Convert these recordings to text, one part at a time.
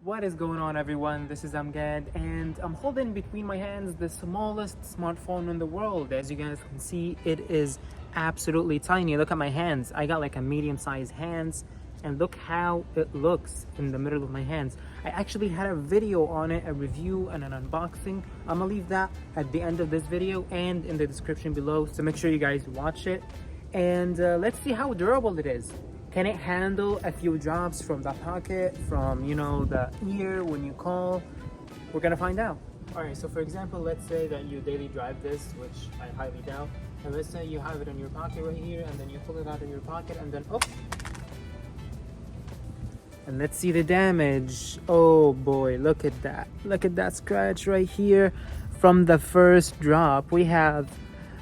What is going on, everyone? This is Amgad, and I'm holding between my hands the smallest smartphone in the world. As you guys can see, it is absolutely tiny. Look at my hands. I got like a medium-sized hands, and look how it looks in the middle of my hands. I actually had a video on it, a review and an unboxing. I'm gonna leave that at the end of this video and in the description below, so make sure you guys watch it. And let's see how durable it is. Can it handle a few drops from the pocket, from, you know, the ear when you call? We're gonna find out. All right, so for example, let's say that you daily drive this, which I highly doubt. And let's say you have it in your pocket right here, and then you pull it out of your pocket, and then, oh. And let's see the damage. Oh boy, look at that. Look at that scratch right here from the first drop. We have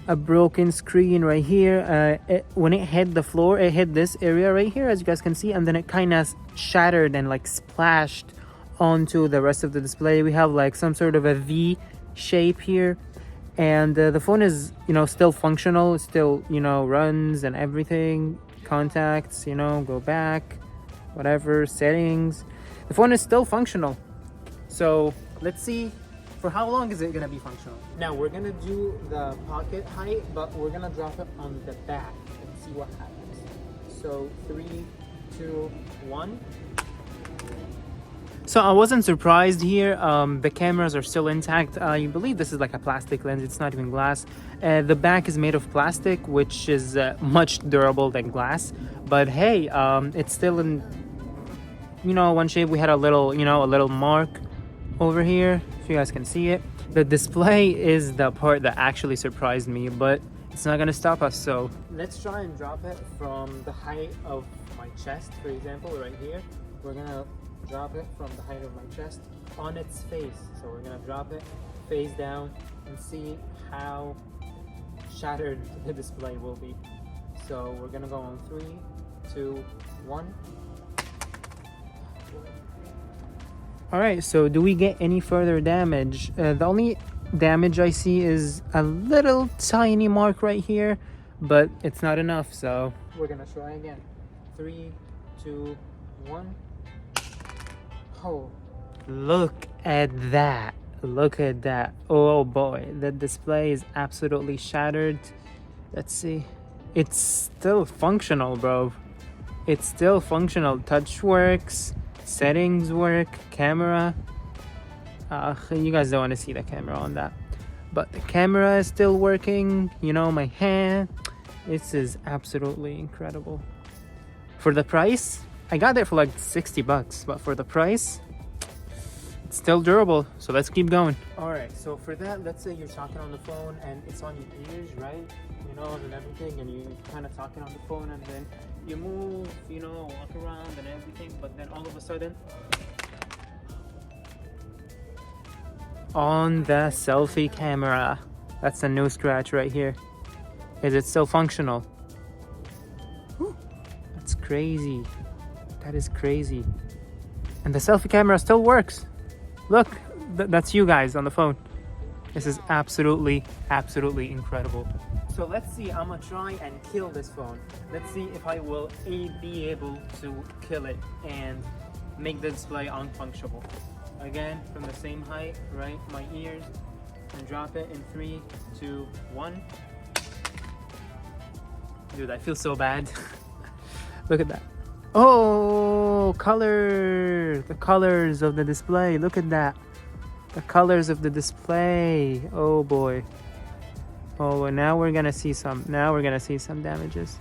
a broken screen right here. When it hit the floor, it hit this area right here, as you guys can see, and then it kind of shattered and like splashed onto the rest of the display. We have like some sort of a V shape here, and the phone is, you know, still functional. It still, you know, runs and everything. Contacts, you know, go back, whatever, settings. The phone is still functional. So let's see, for how long is it gonna be functional? Now we're gonna do the pocket height, but we're gonna drop it on the back and see what happens. So 3, 2, 1. So I wasn't surprised here. The cameras are still intact. I believe this is like a plastic lens. It's not even glass. The back is made of plastic, which is much durable than glass. But hey, it's still in, you know, one shape. We had a little, you know, a little mark over here, if you guys can see it. The display is the part that actually surprised me, but it's not gonna stop us. So let's try and drop it from the height of my chest, for example, right here. We're gonna drop it from the height of my chest on its face. So we're gonna drop it face down and see how shattered the display will be. So we're gonna go on 3, 2, 1. All right, so do we get any further damage? The only damage I see is a little tiny mark right here, but it's not enough, so we're gonna try again. 3, 2, 1. Oh, look at that. Look at that. Oh boy, the display is absolutely shattered. Let's see. It's still functional, bro. It's still functional. Touch works. Settings work, camera. You guys don't want to see the camera on that, but the camera is still working. You know, my hand. This is absolutely incredible. For the price, I got it for like 60 bucks, but for the price, it's still durable. So let's keep going. All right, so for that, let's say you're talking on the phone and it's on your ears, right? You know, and everything, and you're kind of talking on the phone, and then you move, you know, walk around and everything, but then all of a sudden, on the selfie camera, that's a new scratch right here. Is it still functional? Whew, that's crazy. That is crazy. And the selfie camera still works. Look, that's you guys on the phone. This is absolutely incredible. So let's see, I'm gonna try and kill this phone. Let's see if I will be able to kill it and make the display unfunctional. Again, from the same height, right? My ears, and drop it in 3, 2, 1. Dude, I feel so bad. Look at that. Oh, color! The colors of the display. Look at that. The colors of the display. Oh boy. Oh, and now we're gonna see some. Now we're gonna see some damages.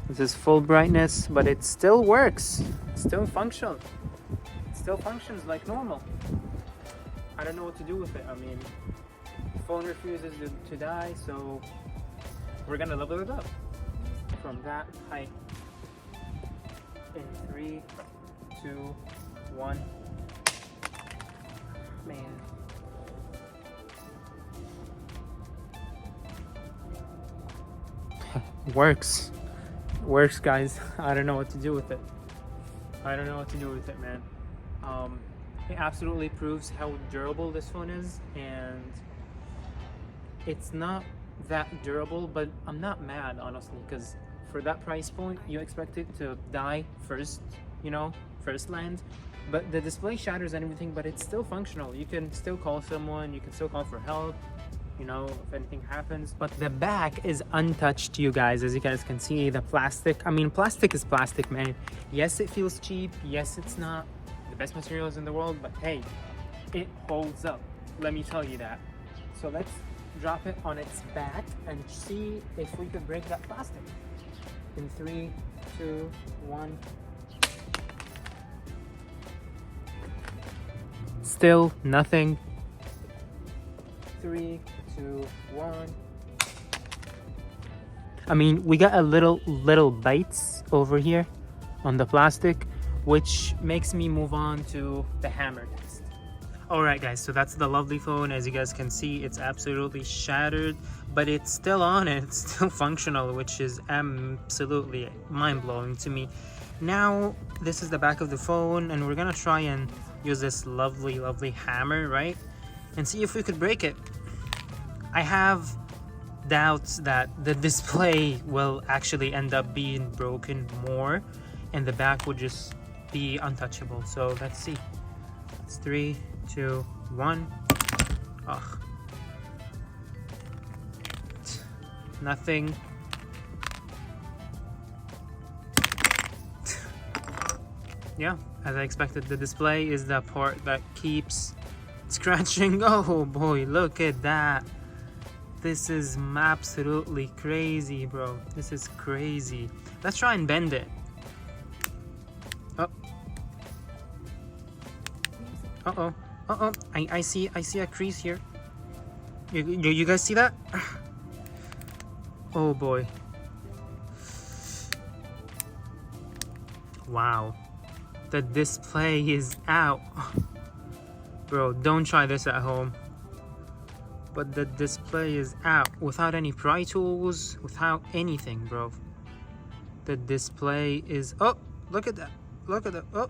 This is full brightness, but it still works. It's still functional. It still functions like normal. I don't know what to do with it. I mean, the phone refuses to die, so we're gonna level it up from that height. In 3, 2, 1. Man. Works, guys. I don't know what to do with it. I don't know what to do with it, man. It absolutely proves how durable this phone is, and it's not that durable, but I'm not mad, honestly, because for that price point, you expect it to die first, you know, first land. but the display shatters and everything, but it's still functional. You can still call someone, you can still call for help, you know, if anything happens. But the back is untouched, you guys. As you guys can see, the plastic, I mean, plastic is plastic, man. Yes, it feels cheap. Yes, it's not the best materials in the world, but hey, it holds up, let me tell you that. So let's drop it on its back and see if we could break that plastic. In 3, 2, 1. Still nothing. 3, 2, 1. I mean, we got a little bites over here on the plastic, which makes me move on to the hammer next. Alright guys, so that's the lovely phone. As you guys can see, it's absolutely shattered, but it's still on it, it's still functional, which is absolutely mind-blowing to me. Now, this is the back of the phone, and we're gonna try and use this lovely hammer, right? And see if we could break it. I have doubts that the display will actually end up being broken more, and the back would just be untouchable. So let's see. It's 3, 2, 1. Ugh. Nothing. Yeah, as I expected, the display is the part that keeps scratching. Oh boy, look at that. This is absolutely crazy, bro. This is crazy. Let's try and bend it. Oh. Uh-oh. Uh-oh. I see a crease here. You guys see that? Oh boy. Wow. The display is out. Bro, don't try this at home. But the display is out without any pry tools, without anything, bro. The display is, oh, look at that. Look at that. Oh,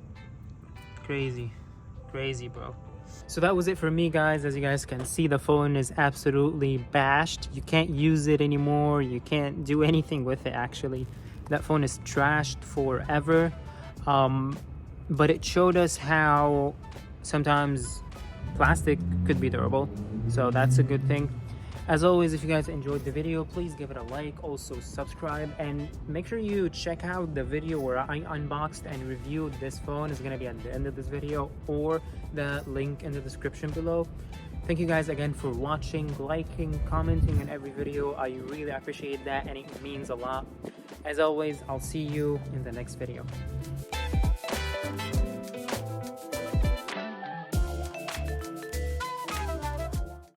crazy, bro. So that was it for me, guys. As you guys can see, the phone is absolutely bashed. You can't use it anymore. You can't do anything with it, actually. That phone is trashed forever. But it showed us how sometimes plastic could be durable, so that's a good thing. As always, if you guys enjoyed the video, please give it a like, also subscribe, and make sure you check out the video where I unboxed and reviewed this phone. It's gonna be at the end of this video, or the link in the description below. Thank you guys again for watching, liking, commenting on every video. I really appreciate that, and it means a lot. As always, I'll see you in the next video.